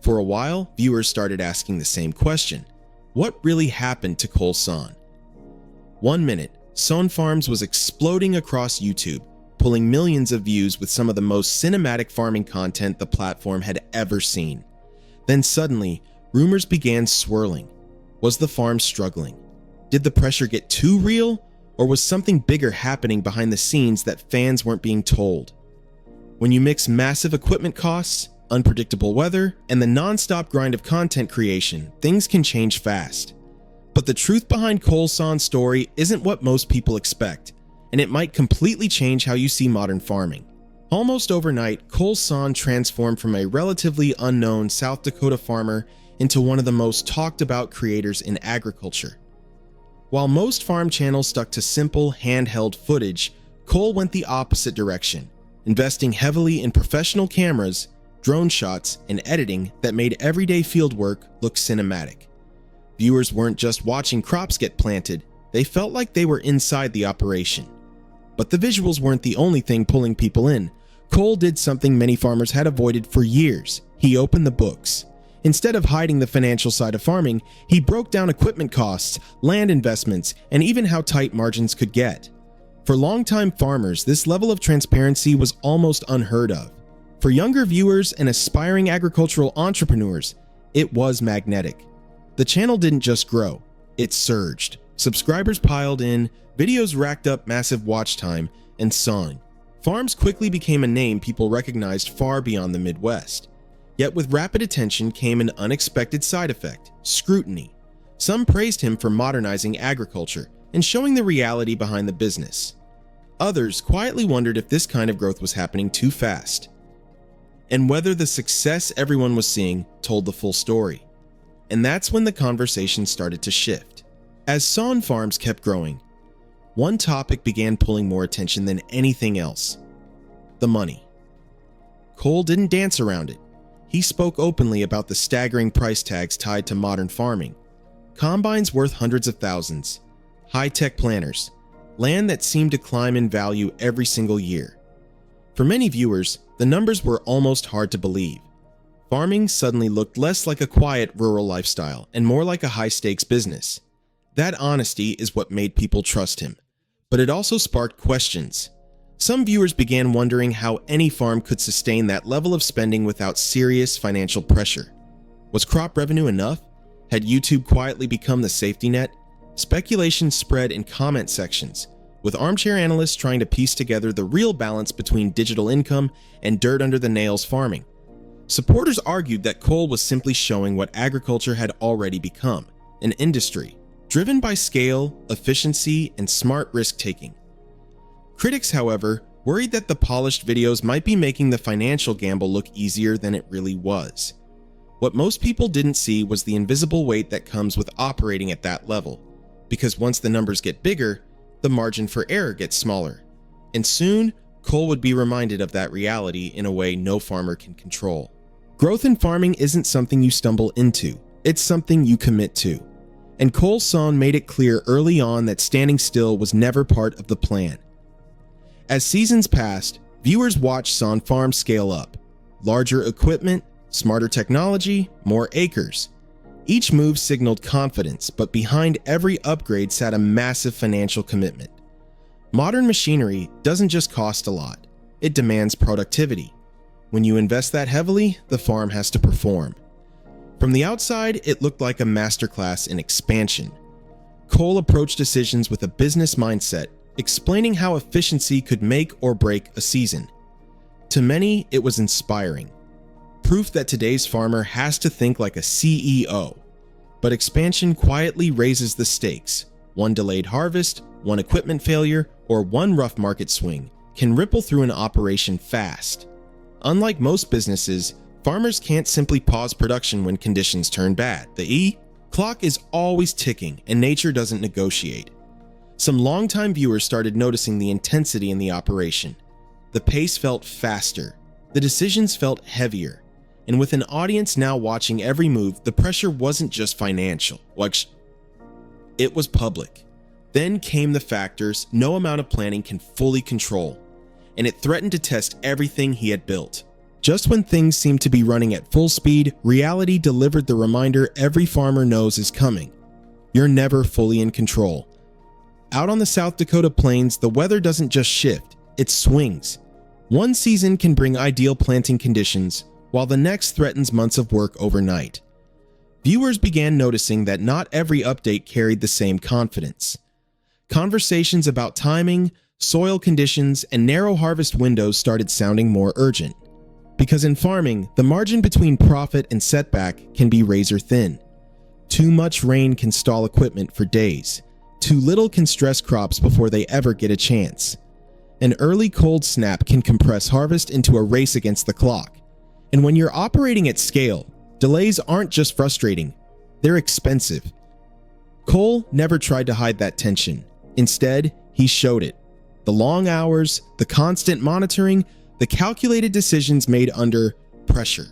For a while, viewers started asking the same question: what really happened to Cole Sonne? 1 minute, Sonne Farms was exploding across YouTube, pulling millions of views with some of the most cinematic farming content the platform had ever seen. Then suddenly, rumors began swirling. Was the farm struggling? Did the pressure get too real? Or was something bigger happening behind the scenes that fans weren't being told? When you mix massive equipment costs, unpredictable weather, and the non-stop grind of content creation, things can change fast. But the truth behind Cole Sonne's story isn't what most people expect, and it might completely change how you see modern farming. Almost overnight, Cole Sonne transformed from a relatively unknown South Dakota farmer into one of the most talked about creators in agriculture. While most farm channels stuck to simple, handheld footage, Cole went the opposite direction, investing heavily in professional cameras, drone shots, and editing that made everyday fieldwork look cinematic. Viewers weren't just watching crops get planted, they felt like they were inside the operation. But the visuals weren't the only thing pulling people in. Cole did something many farmers had avoided for years. He opened the books. Instead of hiding the financial side of farming, he broke down equipment costs, land investments, and even how tight margins could get. For longtime farmers, this level of transparency was almost unheard of. For younger viewers and aspiring agricultural entrepreneurs, it was magnetic. The channel didn't just grow, it surged. Subscribers piled in, videos racked up massive watch time, and Sonne Farms quickly became a name people recognized far beyond the Midwest. Yet with rapid attention came an unexpected side effect: scrutiny. Some praised him for modernizing agriculture and showing the reality behind the business. Others quietly wondered if this kind of growth was happening too fast, and whether the success everyone was seeing told the full story. And that's when the conversation started to shift. As Sonne Farms kept growing, one topic began pulling more attention than anything else: the money. Cole didn't dance around it. He spoke openly about the staggering price tags tied to modern farming. Combines worth hundreds of thousands, high-tech planters, land that seemed to climb in value every single year. For many viewers, the numbers were almost hard to believe. Farming suddenly looked less like a quiet rural lifestyle and more like a high-stakes business. That honesty is what made people trust him, but it also sparked questions. Some viewers began wondering how any farm could sustain that level of spending without serious financial pressure. Was crop revenue enough? Had YouTube quietly become the safety net? Speculation spread in comment sections, with armchair analysts trying to piece together the real balance between digital income and dirt-under-the-nails farming. Supporters argued that Cole was simply showing what agriculture had already become: an industry driven by scale, efficiency, and smart risk-taking. Critics, however, worried that the polished videos might be making the financial gamble look easier than it really was. What most people didn't see was the invisible weight that comes with operating at that level, because once the numbers get bigger, the margin for error gets smaller. And soon, Cole would be reminded of that reality in a way no farmer can control. Growth in farming isn't something you stumble into, it's something you commit to. And Cole Sonne made it clear early on that standing still was never part of the plan. As seasons passed, viewers watched Sonne Farms scale up. Larger equipment, smarter technology, more acres. Each move signaled confidence, but behind every upgrade sat a massive financial commitment. Modern machinery doesn't just cost a lot, it demands productivity. When you invest that heavily, the farm has to perform. From the outside, it looked like a masterclass in expansion. Cole approached decisions with a business mindset, explaining how efficiency could make or break a season. To many, it was inspiring. Proof that today's farmer has to think like a CEO. But expansion quietly raises the stakes. One delayed harvest, one equipment failure, or one rough market swing can ripple through an operation fast. Unlike most businesses, farmers can't simply pause production when conditions turn bad. The clock is always ticking, and nature doesn't negotiate. Some longtime viewers started noticing the intensity in the operation. The pace felt faster, the decisions felt heavier, and with an audience now watching every move, the pressure wasn't just financial. It was public. Then came the factors no amount of planning can fully control, and it threatened to test everything he had built. Just when things seem to be running at full speed, reality delivered the reminder every farmer knows is coming. You're never fully in control. Out on the South Dakota plains, the weather doesn't just shift, it swings. One season can bring ideal planting conditions, while the next threatens months of work overnight. Viewers began noticing that not every update carried the same confidence. Conversations about timing, soil conditions, and narrow harvest windows started sounding more urgent. Because in farming, the margin between profit and setback can be razor thin. Too much rain can stall equipment for days. Too little can stress crops before they ever get a chance. An early cold snap can compress harvest into a race against the clock. And when you're operating at scale, delays aren't just frustrating, they're expensive. Cole never tried to hide that tension. Instead, he showed it. The long hours, the constant monitoring, the calculated decisions made under pressure.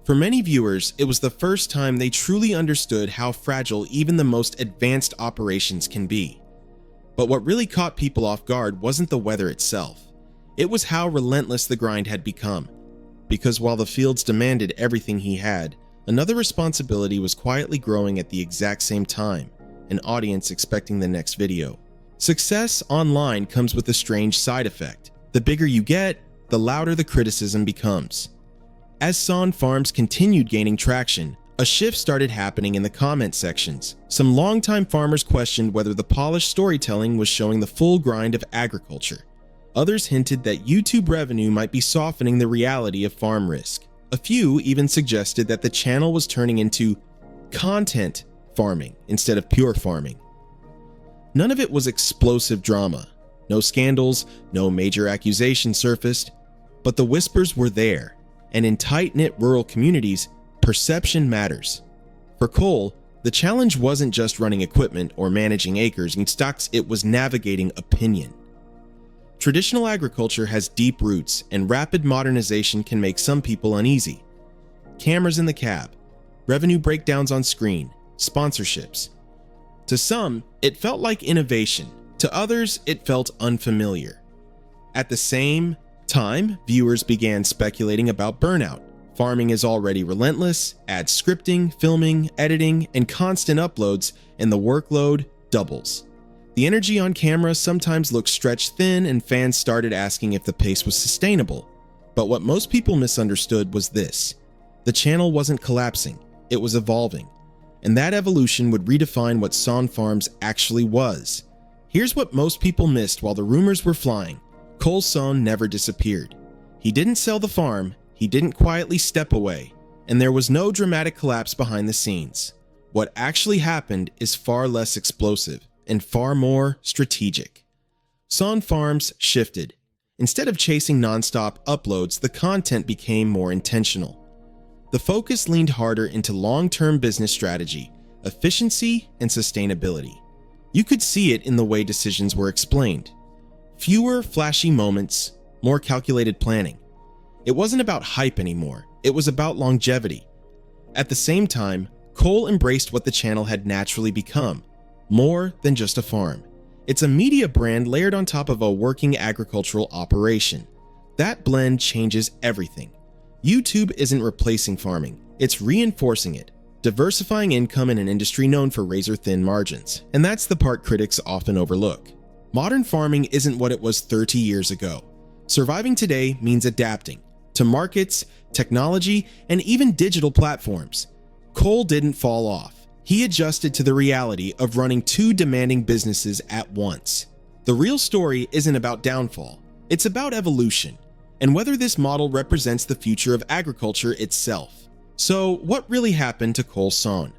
For many viewers, it was the first time they truly understood how fragile even the most advanced operations can be. But what really caught people off guard wasn't the weather itself. It was how relentless the grind had become. Because while the fields demanded everything he had, another responsibility was quietly growing at the exact same time, an audience expecting the next video. Success online comes with a strange side effect. The bigger you get, the louder the criticism becomes. As Sonne Farms continued gaining traction, a shift started happening in the comment sections. Some longtime farmers questioned whether the polished storytelling was showing the full grind of agriculture. Others hinted that YouTube revenue might be softening the reality of farm risk. A few even suggested that the channel was turning into content farming instead of pure farming. None of it was explosive drama. No scandals, no major accusations surfaced, but the whispers were there. And in tight-knit rural communities, perception matters. For Cole, the challenge wasn't just running equipment or managing acres and stocks, it was navigating opinion. Traditional agriculture has deep roots, and rapid modernization can make some people uneasy. Cameras in the cab, revenue breakdowns on screen, sponsorships. To some, it felt like innovation. To others, it felt unfamiliar. At the same time, viewers began speculating about burnout. Farming is already relentless, add scripting, filming, editing, and constant uploads, and the workload doubles. The energy on camera sometimes looked stretched thin, and fans started asking if the pace was sustainable. But what most people misunderstood was this: the channel wasn't collapsing, it was evolving. And that evolution would redefine what Sonne Farms actually was. Here's what most people missed while the rumors were flying. Cole Sonne never disappeared. He didn't sell the farm, he didn't quietly step away, and there was no dramatic collapse behind the scenes. What actually happened is far less explosive and far more strategic. Sonne Farms shifted. Instead of chasing nonstop uploads, the content became more intentional. The focus leaned harder into long-term business strategy, efficiency, and sustainability. You could see it in the way decisions were explained. Fewer flashy moments, more calculated planning. It wasn't about hype anymore, it was about longevity. At the same time, Cole embraced what the channel had naturally become, more than just a farm. It's a media brand layered on top of a working agricultural operation. That blend changes everything. YouTube isn't replacing farming, it's reinforcing it, diversifying income in an industry known for razor-thin margins. And that's the part critics often overlook. Modern farming isn't what it was 30 years ago. Surviving today means adapting to markets, technology, and even digital platforms. Cole didn't fall off. He adjusted to the reality of running two demanding businesses at once. The real story isn't about downfall, it's about evolution, and whether this model represents the future of agriculture itself. So, what really happened to Cole Sonne?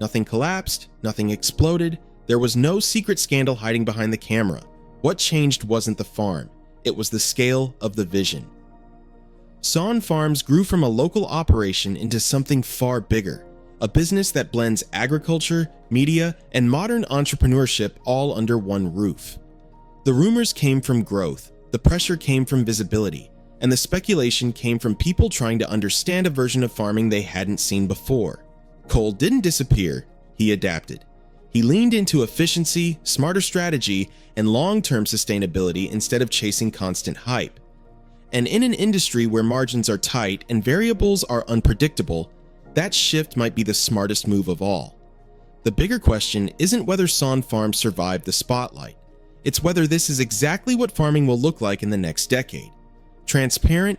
Nothing collapsed, nothing exploded. There was no secret scandal hiding behind the camera. What changed wasn't the farm, it was the scale of the vision. Sonne Farms grew from a local operation into something far bigger, a business that blends agriculture, media, and modern entrepreneurship all under one roof. The rumors came from growth, the pressure came from visibility, and the speculation came from people trying to understand a version of farming they hadn't seen before. Cole didn't disappear, he adapted. He leaned into efficiency, smarter strategy, and long-term sustainability instead of chasing constant hype. And in an industry where margins are tight and variables are unpredictable, that shift might be the smartest move of all. The bigger question isn't whether Sonne Farms survived the spotlight. It's whether this is exactly what farming will look like in the next decade. Transparent,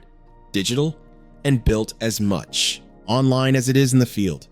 digital, and built as much online as it is in the field.